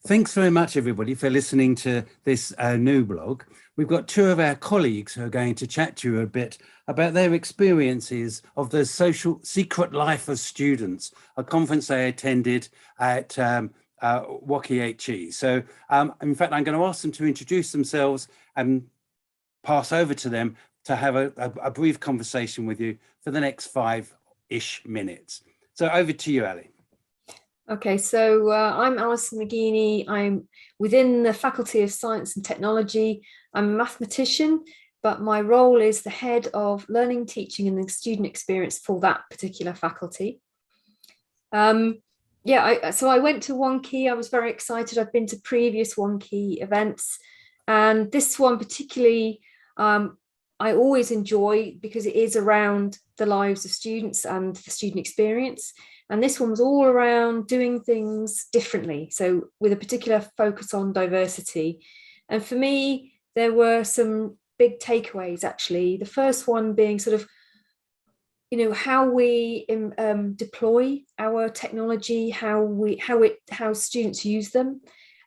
Thanks very much, everybody, for listening to this new blog. We've got two of our colleagues who are going to chat to you a bit about their experiences of the social secret life of students, a conference they attended at Wonkhe HE. So, in fact, I'm going to ask them to introduce themselves and pass over to them to have a brief conversation with you for the next 5-ish minutes. So over to you, Ali. Okay, so I'm Alison Megeney. I'm within the Faculty of Science and Technology. I'm a mathematician, but my role is the head of learning, teaching and the student experience for that particular faculty. So I went to Wonkhe. I was very excited. I've been to previous Wonkhe events, and this one particularly I always enjoy because it is around the lives of students and the student experience. And this one was all around doing things differently, so with a particular focus on diversity. And for me, there were some big takeaways, actually. The first one being sort of, how we deploy our technology, how students use them,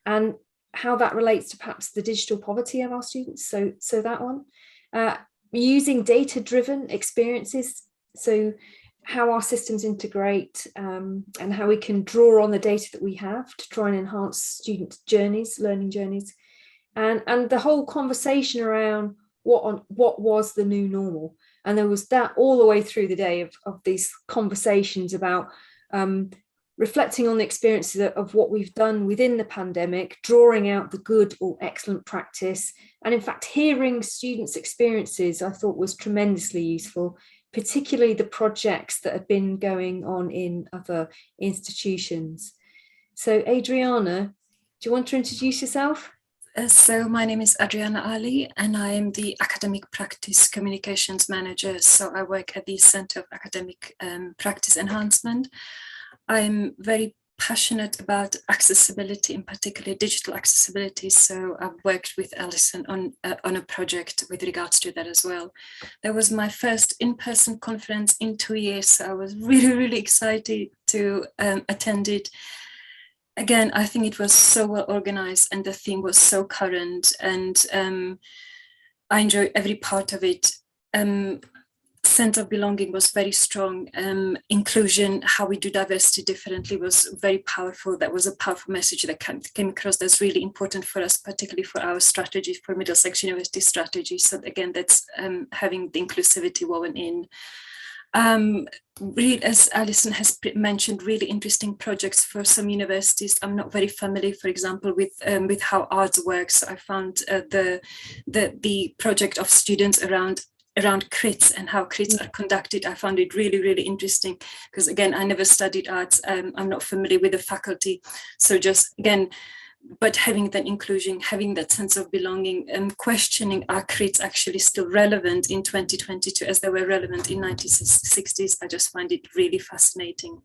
and how that relates to perhaps the digital poverty of our students. So that one, using data-driven experiences. So how our systems integrate and how we can draw on the data that we have to try and enhance student journeys, learning journeys, and the whole conversation around what was the new normal. And there was that all the way through the day of these conversations about reflecting on the experiences of what we've done within the pandemic, drawing out the good or excellent practice, and in fact hearing students' experiences I thought was tremendously useful, particularly the projects that have been going on in other institutions. So Adriana, do you want to introduce yourself? So my name is Adriana Ali, and I am the Academic Practice Communications Manager. So I work at the Center of Academic Practice Enhancement. I'm very passionate about accessibility, in particular digital accessibility. So I've worked with Alison on a project with regards to that as well. That was my first in-person conference in 2 years. So I was really, really excited to attend it. Again, I think it was so well organized and the theme was so current, and I enjoyed every part of it. Sense of belonging was very strong. Inclusion, how we do diversity differently, was very powerful. That was a powerful message that came across that's really important for us, particularly for our strategy, for Middlesex University strategy. So again, that's having the inclusivity woven in. Really, as Alison has mentioned, really interesting projects for some universities. I'm not very familiar, for example, with how arts works. I found the project of students around crits and how crits are conducted. I found it really, really interesting because, again, I never studied arts. I'm not familiar with the faculty. So just, again, but having that inclusion, having that sense of belonging, and questioning, are crits actually still relevant in 2022 as they were relevant in 1960s? I just find it really fascinating.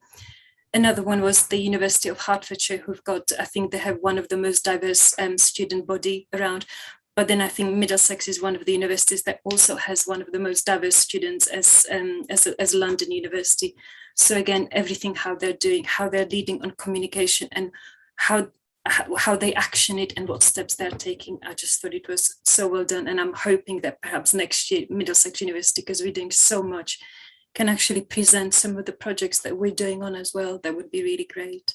Another one was the University of Hertfordshire, who've got, I think they have one of the most diverse student body around. But then I think Middlesex is one of the universities that also has one of the most diverse students as London University. So again, everything, how they're doing, how they're leading on communication, and how they action it and what steps they're taking. I just thought it was so well done. And I'm hoping that perhaps next year, Middlesex University, because we're doing so much, can actually present some of the projects that we're doing on as well. That would be really great.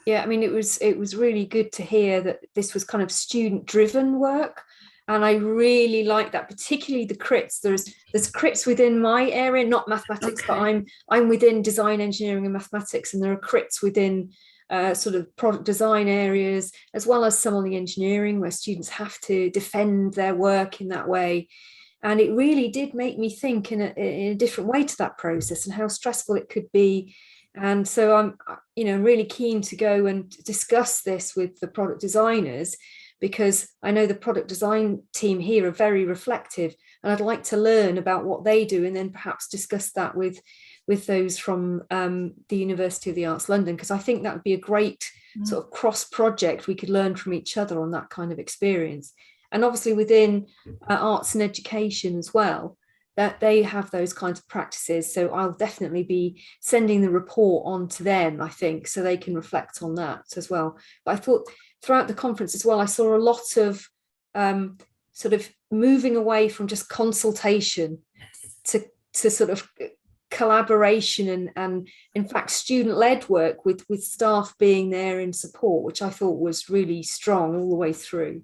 Yeah, I mean, it was really good to hear that this was kind of student-driven work, and I really like that, particularly the crits. There's crits within my area, not mathematics, okay, but I'm within design, engineering, and mathematics, and there are crits within sort of product design areas, as well as some on the engineering, where students have to defend their work in that way. And it really did make me think in a different way to that process and how stressful it could be. And so I'm, really keen to go and discuss this with the product designers, because I know the product design team here are very reflective, and I'd like to learn about what they do and then perhaps discuss that with those from the University of the Arts London, because I think that would be a great sort of cross project. We could learn from each other on that kind of experience. And obviously within arts and education as well, that they have those kinds of practices. So I'll definitely be sending the report on to them, I think, so they can reflect on that as well. But I thought throughout the conference as well, I saw a lot of sort of moving away from just consultation to sort of collaboration and in fact student-led work with staff being there in support, which I thought was really strong all the way through.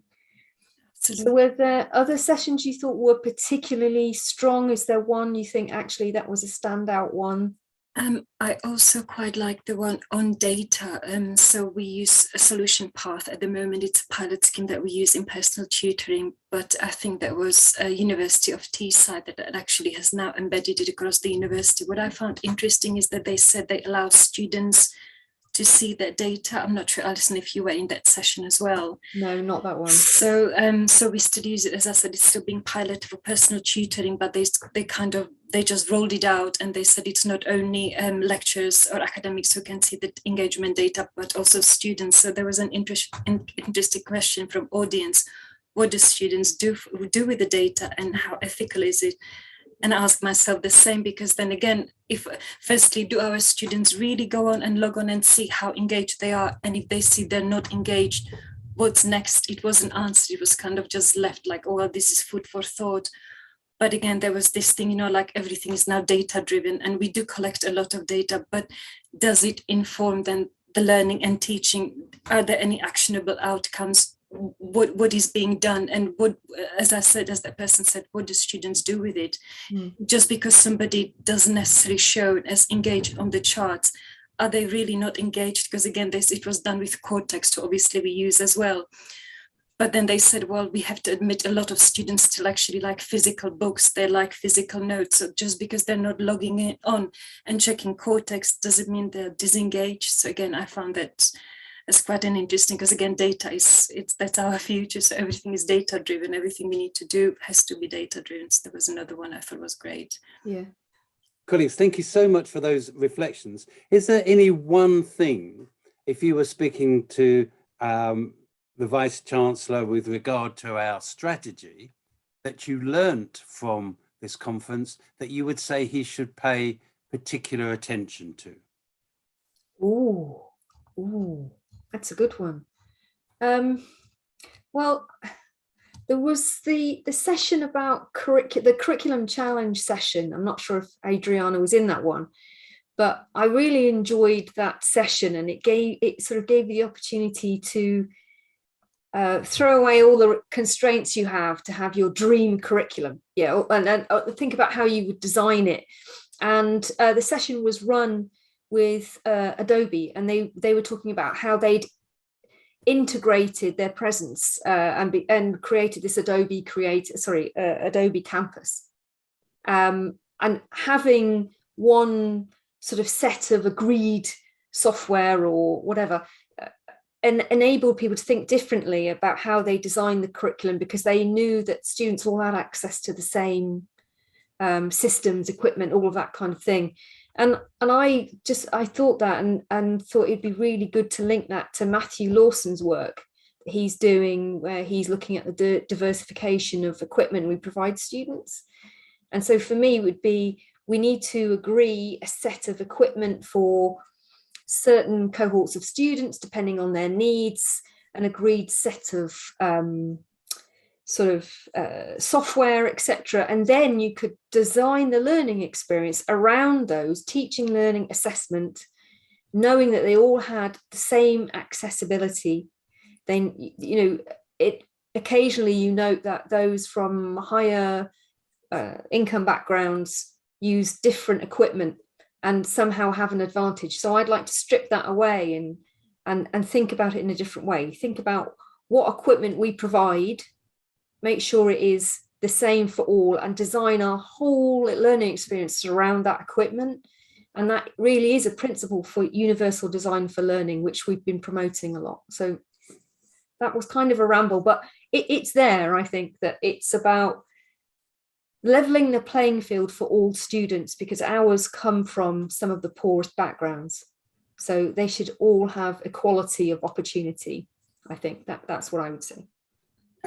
So were there other sessions you thought were particularly strong? Is there one you think actually that was a standout one? I also quite like the one on data. So we use a solution path at the moment. It's a pilot scheme that we use in personal tutoring, but I think that was a University of Teesside that actually has now embedded it across the university. What I found interesting is that they said they allow students to see their data. I'm not sure, Alison, if you were in that session as well. No, not that one. So we still use it, as I said, it's still being piloted for personal tutoring, but they just rolled it out, and they said it's not only lecturers or academics who can see the engagement data, but also students. So there was an interesting question from audience: what do students do with the data, and how ethical is it? And I ask myself the same, because then again, if firstly, do our students really go on and log on and see how engaged they are? And if they see they're not engaged, what's next? It wasn't answered. It was kind of just left like, oh, well, this is food for thought. But again, there was this thing, like everything is now data driven, and we do collect a lot of data, but does it inform then the learning and teaching? Are there any actionable outcomes? What is being done, and what, as I said, as that person said, what do students do with it? Just because somebody doesn't necessarily show as engaged on the charts, are they really not engaged? Because again, it was done with Cortex, obviously we use as well. But then they said, well, we have to admit a lot of students still actually like physical books, they like physical notes. So just because they're not logging in on and checking Cortex, does it mean they're disengaged? So again, I found that it's quite an interesting, because again, data that's our future. So everything is data driven. Everything we need to do has to be data driven. So there was another one I thought was great. Yeah. Colleagues, thank you so much for those reflections. Is there any one thing, if you were speaking to the Vice Chancellor with regard to our strategy, that you learnt from this conference that you would say he should pay particular attention to? Ooh, that's a good one. Well, there was the session about the curriculum challenge session. I'm not sure if Adriana was in that one, but I really enjoyed that session, and it sort of gave the opportunity to throw away all the constraints you have to have your dream curriculum, and think about how you would design it. And the session was run with Adobe, and they were talking about how they'd integrated their presence and created this Adobe Campus, and having one sort of set of agreed software or whatever, and enabled people to think differently about how they design the curriculum, because they knew that students all had access to the same systems, equipment, all of that kind of thing. And I thought that and thought it'd be really good to link that to Matthew Lawson's work that he's doing, where he's looking at the diversification of equipment we provide students. And so for me, it would be, we need to agree a set of equipment for certain cohorts of students, depending on their needs, an agreed set of software, etc. And then you could design the learning experience around those, teaching, learning, assessment, knowing that they all had the same accessibility. Then, occasionally you note that those from higher income backgrounds use different equipment and somehow have an advantage. So I'd like to strip that away and think about it in a different way. Think about what equipment we provide, make sure it is the same for all, and design our whole learning experience around that equipment. And that really is a principle for universal design for learning, which we've been promoting a lot. So that was kind of a ramble, but it's there. I think that it's about leveling the playing field for all students, because ours come from some of the poorest backgrounds. So they should all have equality of opportunity. I think that's what I would say.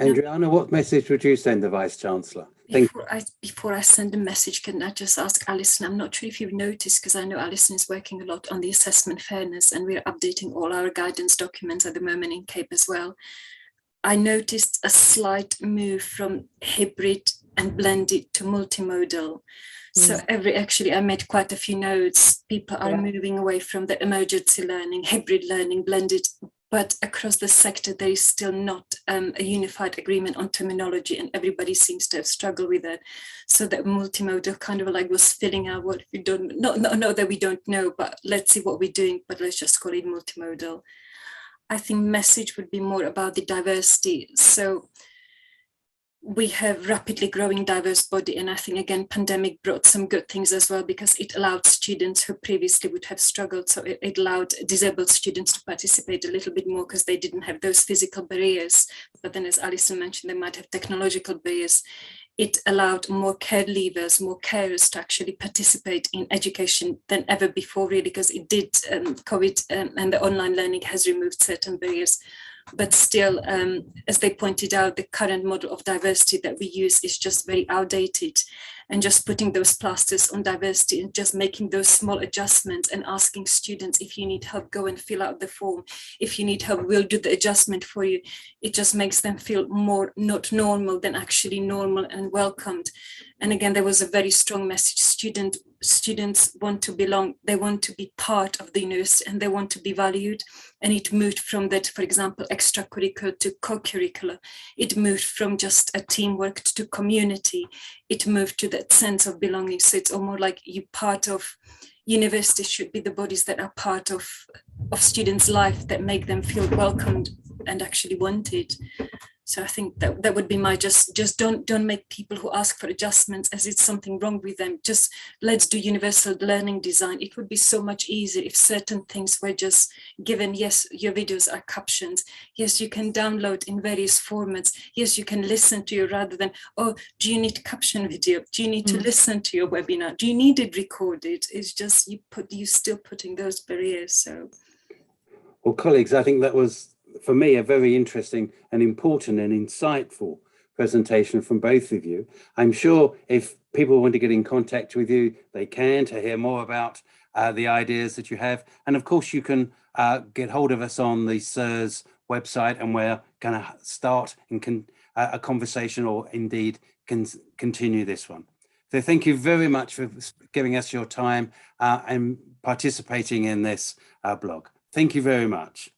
Adriana, what message would you send the Vice Chancellor? Before I send a message, can I just ask Alison, I'm not sure if you've noticed, because I know Alison is working a lot on the assessment fairness and we're updating all our guidance documents at the moment in CAPE as well. I noticed a slight move from hybrid and blended to multimodal. So I made quite a few notes. People are moving away from the emergency learning, hybrid learning, blended, but across the sector, there is still not a unified agreement on terminology, and everybody seems to have struggled with it. So that multimodal kind of like was filling out what we don't, not that we don't know, but let's see what we're doing, but let's just call it multimodal. I think message would be more about the diversity. So we have rapidly growing diverse body, and I think again pandemic brought some good things as well, because it allowed students who previously would have struggled, so it allowed disabled students to participate a little bit more because they didn't have those physical barriers, but then as Alison mentioned, they might have technological barriers. It allowed more care leavers, more carers to actually participate in education than ever before, really, because it did COVID and the online learning has removed certain barriers. But still, as they pointed out, the current model of diversity that we use is just very outdated, and just putting those plasters on diversity and just making those small adjustments and asking students, if you need help, go and fill out the form. If you need help, we'll do the adjustment for you. It just makes them feel more not normal than actually normal and welcomed. And again, there was a very strong message. Students want to belong, they want to be part of the university, and they want to be valued. And it moved from that, for example, extracurricular to co-curricular. It moved from just a teamwork to community. It moved to that sense of belonging. So it's almost like you part of, universities should be the bodies that are part of students' life, that make them feel welcomed and actually wanted. So I think that would be my just don't make people who ask for adjustments as it's something wrong with them. Just let's do universal learning design. It would be so much easier if certain things were just given. Yes, your videos are captioned. Yes, you can download in various formats. Yes, you can listen to you, rather than, oh, do you need caption video? Do you need to listen to your webinar? Do you need it recorded? It's just you still putting those barriers. So, well, colleagues, I think that was, for me, a very interesting and important and insightful presentation from both of you. I'm sure if people want to get in contact with you, they can, to hear more about the ideas that you have. And of course, you can get hold of us on the SIRS website, and we're going to start a conversation, or indeed continue this one. So thank you very much for giving us your time and participating in this blog. Thank you very much.